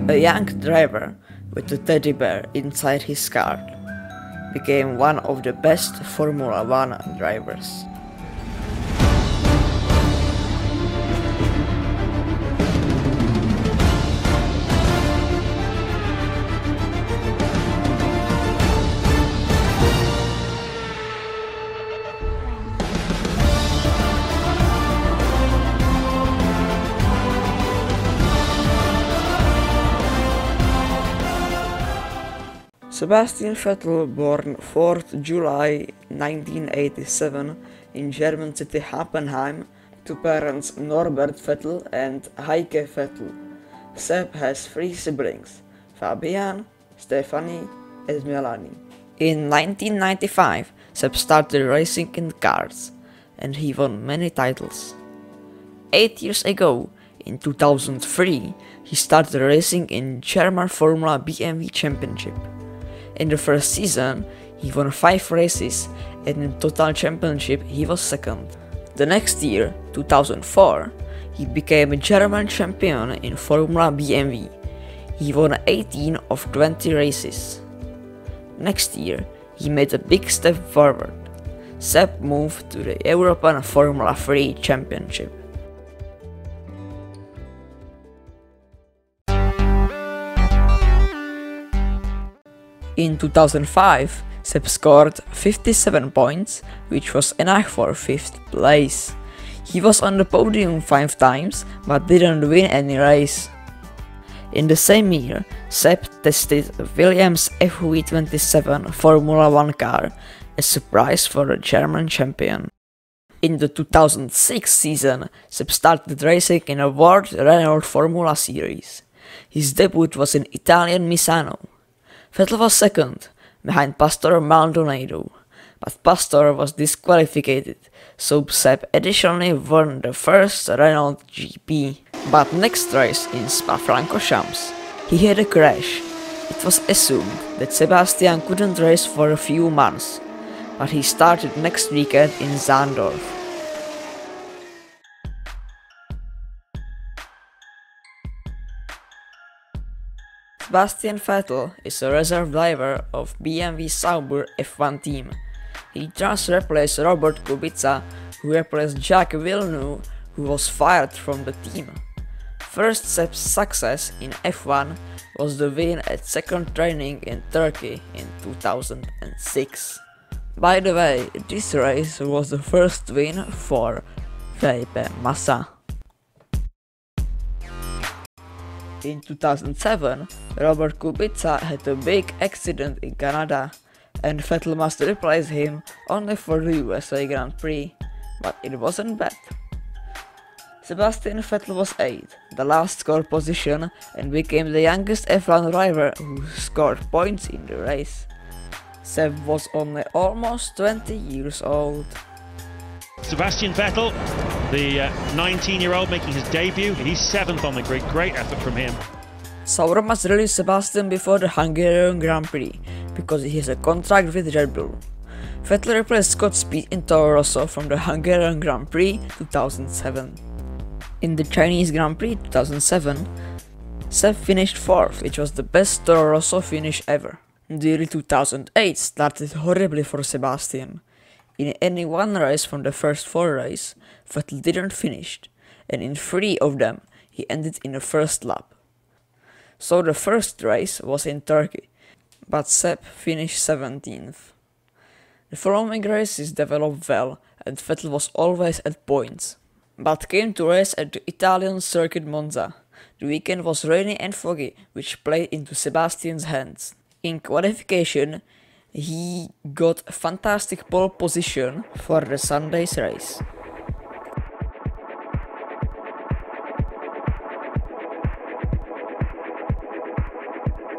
A young driver with a teddy bear inside his car became one of the best Formula 1 drivers. Sebastian Vettel, born 4th July 1987 in German city Happenheim, to parents Norbert Vettel and Heike Vettel. Seb has 3 siblings, Fabian, Stefanie and Melanie. In 1995, Seb started racing in cars, and he won many titles. 8 years ago, in 2003, he started racing in German Formula BMW Championship. In the first season, he won 5 races, and in total championship he was 2nd. The next year, 2004, he became a German champion in Formula BMW. He won 18 of 20 races. Next year, he made a big step forward. Seb moved to the European Formula 3 Championship. In 2005, Seb scored 57 points, which was enough for 5th place. He was on the podium 5 times, but didn't win any race. In the same year, Seb tested Williams FV27 Formula 1 car as a prize for the German champion. In the 2006 season, Seb started racing in a World Renault Formula Series. His debut was in Italian Misano. Vettel was 2nd, behind Pastor Maldonado, but Pastor was disqualified, so Seb additionally won the first Renault GP. But next race in Spa-Francorchamps, he had a crash. It was assumed that Sebastian couldn't race for a few months, but he started next weekend in Zandorf. Sebastian Vettel is a reserve driver of BMW Sauber F1 team. He just replaced Robert Kubica, who replaced Jacques Villeneuve, who was fired from the team. First Seb's success in F1 was the win at 2nd training in Turkey in 2006. By the way, this race was the first win for Felipe Massa. In 2007, Robert Kubica had a big accident in Canada, and Vettel must replace him only for the USA Grand Prix, but it wasn't bad. Sebastian Vettel was 8th, the last score position, and became the youngest F1 driver who scored points in the race. Seb was only almost 20 years old. Sebastian Vettel, the 19-year-old making his debut, he's 7th on the grid, great effort from him. Sauber must release Sebastian before the Hungarian Grand Prix, because he has a contract with Red Bull. Vettel replaced Scott Speed in Toro Rosso from the Hungarian Grand Prix 2007. In the Chinese Grand Prix 2007, Seb finished 4th, which was the best Toro Rosso finish ever. The year 2008 started horribly for Sebastian. In any one race from the first 4 races, Vettel didn't finish, and in 3 of them, he ended in the first lap. So the first race was in Turkey, but Seb finished 17th. The following races developed well, and Vettel was always at points, but came to race at the Italian circuit Monza. The weekend was rainy and foggy, which played into Sebastian's hands. In qualification, he got a fantastic pole position for the Sunday's race.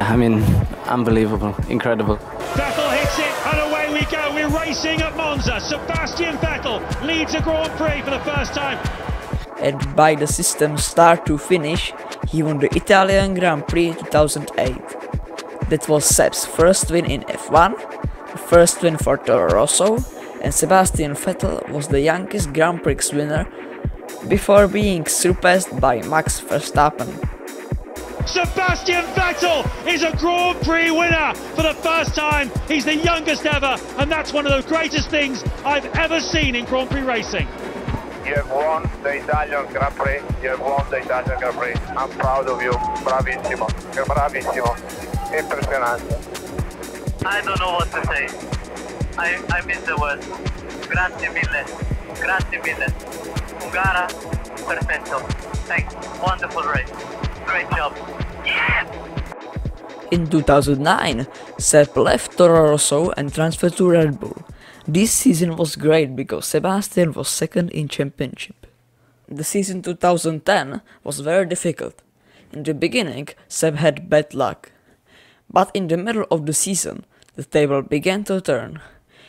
I mean, unbelievable, incredible. Vettel hits it, and away we go. We're racing at Monza. Sebastian Vettel leads a Grand Prix for the first time. And by the system start to finish, he won the Italian Grand Prix 2008. That was Seb's first win in F1, the first win for Toro Rosso, and Sebastian Vettel was the youngest Grand Prix winner before being surpassed by Max Verstappen. Sebastian Vettel is a Grand Prix winner for the first time. He's the youngest ever, and that's one of the greatest things I've ever seen in Grand Prix racing. You have won the Italian Grand Prix. You have won the Italian Grand Prix. I'm proud of you. Bravissimo. Bravissimo. Impressionante. I don't know what to say. I miss the words. Grazie mille. Grazie mille. Gara, perfetto. Thanks. Wonderful race. Great job. Yeah! In 2009, Seb left Toro Rosso and transferred to Red Bull. This season was great because Sebastian was second in championship. The season 2010 was very difficult. In the beginning, Seb had bad luck. But in the middle of the season, the table began to turn.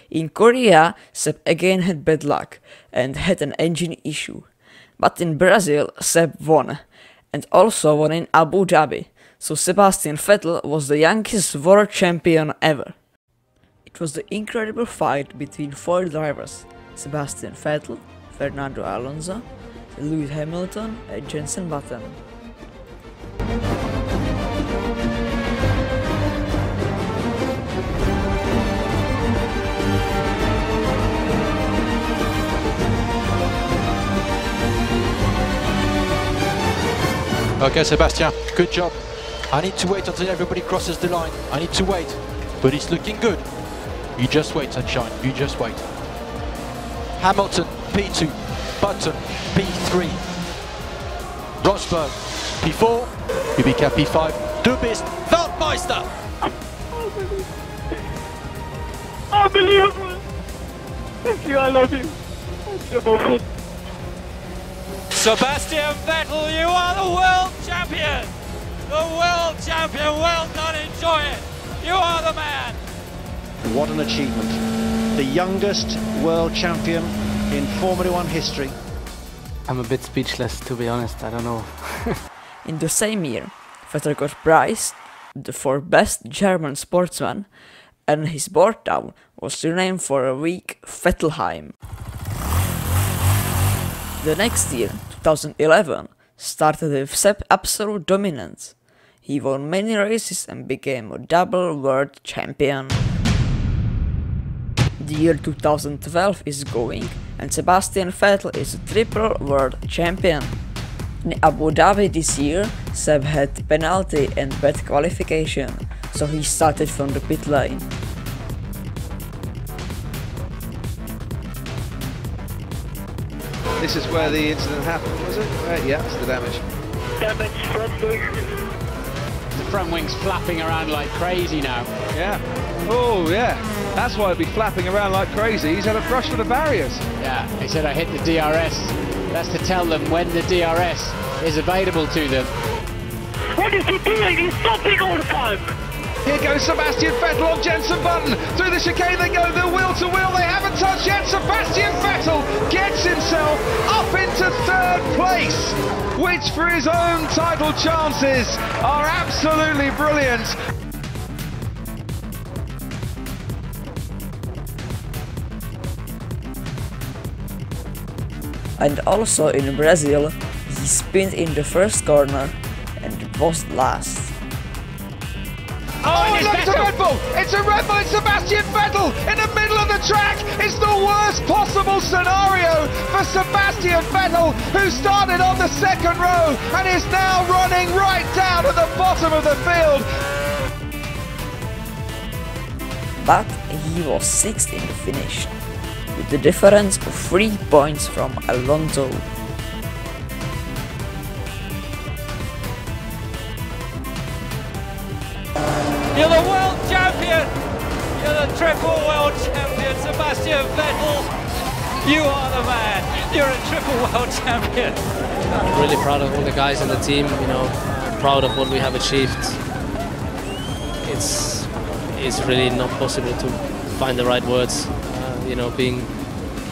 In Korea, Seb again had bad luck and had an engine issue. But in Brazil, Seb won, and also won in Abu Dhabi, so Sebastian Vettel was the youngest world champion ever. It was the incredible fight between four drivers: Sebastian Vettel, Fernando Alonso, Lewis Hamilton and Jenson Button. Okay, Sebastian, good job. I need to wait until everybody crosses the line. I need to wait, but it's looking good. You just wait, sunshine, you just wait. Hamilton, P2, Button, P3. Rosberg, P4, Kubica, P5, Du bist Weltmeister! Unbelievable! Thank you, I love you. Sebastian Vettel, you are the world champion! The world champion, well done, enjoy it! You are the man! What an achievement. The youngest world champion in Formula One history. I'm a bit speechless, to be honest, I don't know. In the same year, Vettel got prized for best German sportsman, and his board town was renamed for a week Vettelheim. The next year, 2011, started with Seb's absolute dominance. He won many races and became a double world champion. The year 2012 is going, and Sebastian Vettel is a triple world champion. In Abu Dhabi this year, Seb had penalty and bad qualification, so he started from the pit lane. This is where the incident happened, was it? Yeah, it's the damage. Damage front wing. The front wing's flapping around like crazy now. Yeah. Oh, yeah. That's why he'd be flapping around like crazy. He's had a brush with the barriers. Yeah, he said I hit the DRS. That's to tell them when the DRS is available to them. What is he doing? He's stopping all the time. Here goes Sebastian Vettel on Jenson Button. Through the chicane they go, they're wheel to wheel. They haven't touched yet. Sebastian Vettel gets himself up into third place, which for his own title chances are absolutely brilliant. And also in Brazil, he spinned in the first corner and was last. Oh, look, it's a Red Bull! It's a Red Bull! It's Sebastian Vettel in the middle of the track! It's the worst possible scenario for Sebastian Vettel, who started on the second row and is now running right down at the bottom of the field. But he was sixth in the finish, with the difference of 3 points from Alonso. You're the world champion! You're the triple world champion, Sebastian Vettel! You are the man! You're a triple world champion! I'm really proud of all the guys in the team, you know, proud of what we have achieved. It's really not possible to find the right words, you know, being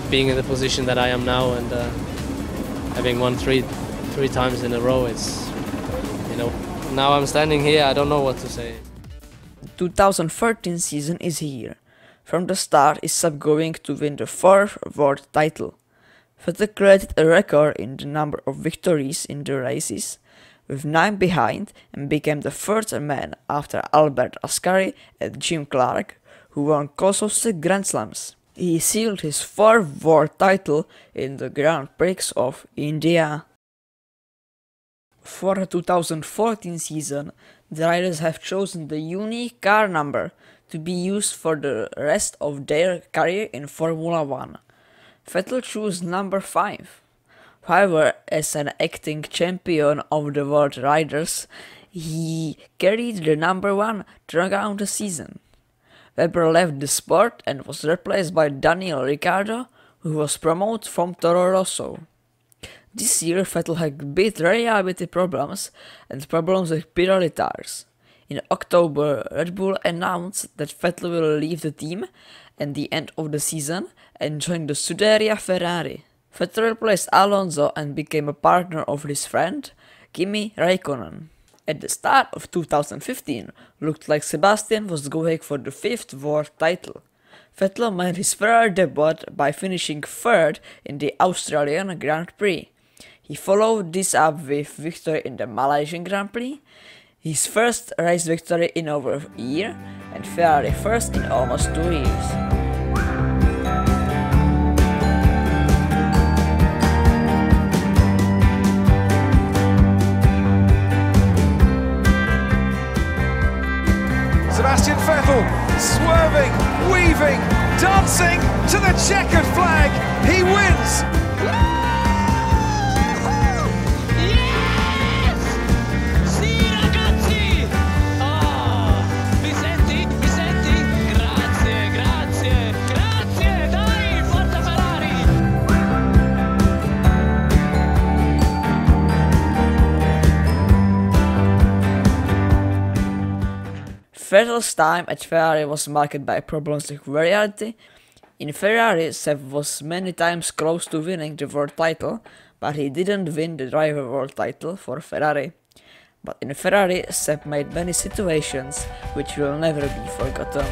in the position that I am now and having won three times in a row. It's, you know, now I'm standing here, I don't know what to say. The 2013 season is here. From the start is Seb going to win the 4th world title. Vettel created a record in the number of victories in the races, with 9 behind, and became the third man after Albert Ascari and Jim Clark, who won also 6 Grand Slams. He sealed his 4th world title in the Grand Prix of India. For the 2014 season, the riders have chosen the unique car number to be used for the rest of their career in Formula 1. Vettel chose number 5. However, as an acting champion of the world riders, he carried the number 1 throughout the season. Webber left the sport and was replaced by Daniel Ricciardo, who was promoted from Toro Rosso. This year Vettel had bit reliability problems and problems with Pirelli tires. In October, Red Bull announced that Vettel will leave the team at the end of the season and join the Scuderia Ferrari. Vettel replaced Alonso and became a partner of his friend, Kimi Räikkönen. At the start of 2015, looked like Sebastian was going for the 5th world title. Vettel made his Ferrari debut by finishing 3rd in the Australian Grand Prix. He followed this up with victory in the Malaysian Grand Prix, his first race victory in over a year, and Ferrari first in almost 2 years. Sebastian Vettel swerving, weaving, dancing to the checkered flag. He wins. Vettel's time at Ferrari was marked by problems with variability. In Ferrari, Seb was many times close to winning the world title, but he didn't win the driver world title for Ferrari. But in Ferrari, Seb made many situations which will never be forgotten.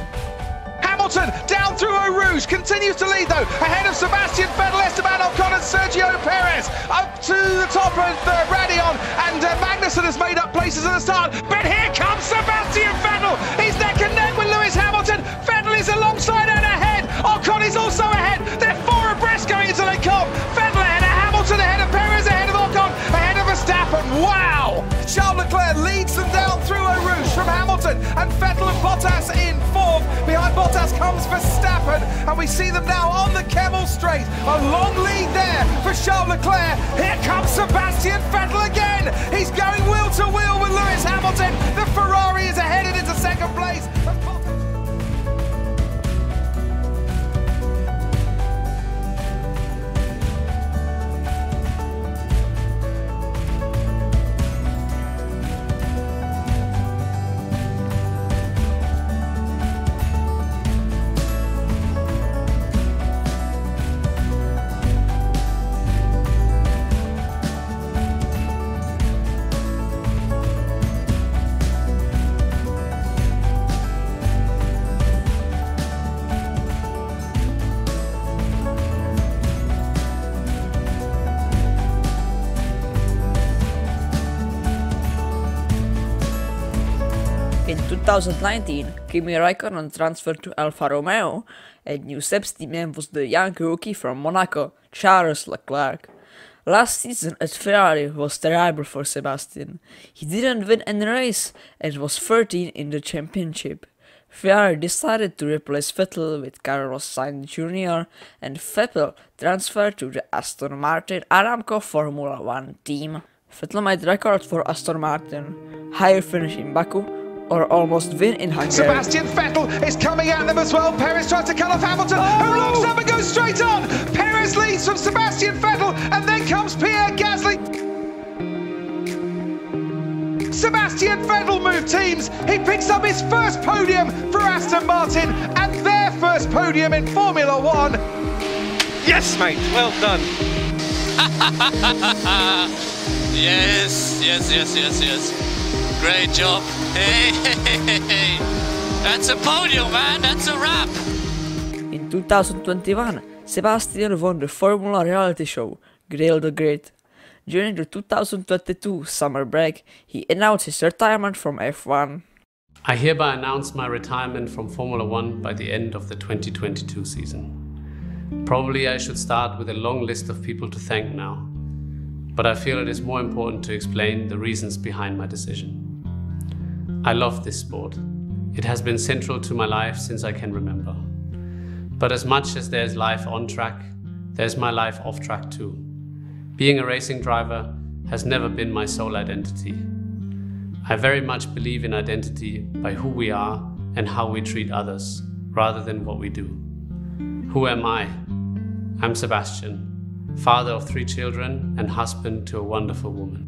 Hamilton down through Eau Rouge, continues to lead though, ahead of Sebastian Vettel, Esteban Ocon and Sergio Perez, up to the top of Radion, and Magnussen has made up places at the start, but here comes Sebastian Vettel, he's neck and neck with Lewis Hamilton, Vettel is alongside and ahead, Ocon is also ahead, they're 4 abreast going into Le Combe, Vettel ahead of Hamilton, ahead of Perez, ahead of Ocon, ahead of Verstappen, wow! Charles Leclerc leads them down through Eau Rouge from Hamilton, and Vettel and Bottas in 4th, behind Bottas comes Verstappen, and we see them now on the Kemmel Straight. A long lead there for Charles Leclerc. Here comes Sebastian Vettel again. He's going wheel to wheel with Lewis Hamilton. The Ferrari is headed into 2nd place. In 2019, Kimi Räikkönen transferred to Alfa Romeo, and new Seb's teammate was the young rookie from Monaco, Charles Leclerc. Last season at Ferrari was terrible for Sebastian. He didn't win any race and was 13 in the championship. Ferrari decided to replace Vettel with Carlos Sainz Jr. and Vettel transferred to the Aston Martin Aramco Formula 1 team. Vettel made record for Aston Martin, higher finish in Baku, or almost win in Hungary. Sebastian Vettel is coming at them as well. Perez tries to cut off Hamilton, who locks up and goes straight on. Perez leads from Sebastian Vettel, and then comes Pierre Gasly. Sebastian Vettel moved teams. He picks up his first podium for Aston Martin and their first podium in Formula 1. Yes, mate, well done. Yes. Great job. Hey, that's a podium, man. That's a wrap. In 2021, Sebastian won the Formula reality show, Grill the Grid. During the 2022 summer break, he announced his retirement from F1. I hereby announce my retirement from Formula 1 by the end of the 2022 season. Probably I should start with a long list of people to thank now, but I feel it is more important to explain the reasons behind my decision. I love this sport. It has been central to my life since I can remember. But as much as there's life on track, there's my life off track too. Being a racing driver has never been my sole identity. I very much believe in identity by who we are and how we treat others, rather than what we do. Who am I? I'm Sebastian, father of 3 children and husband to a wonderful woman.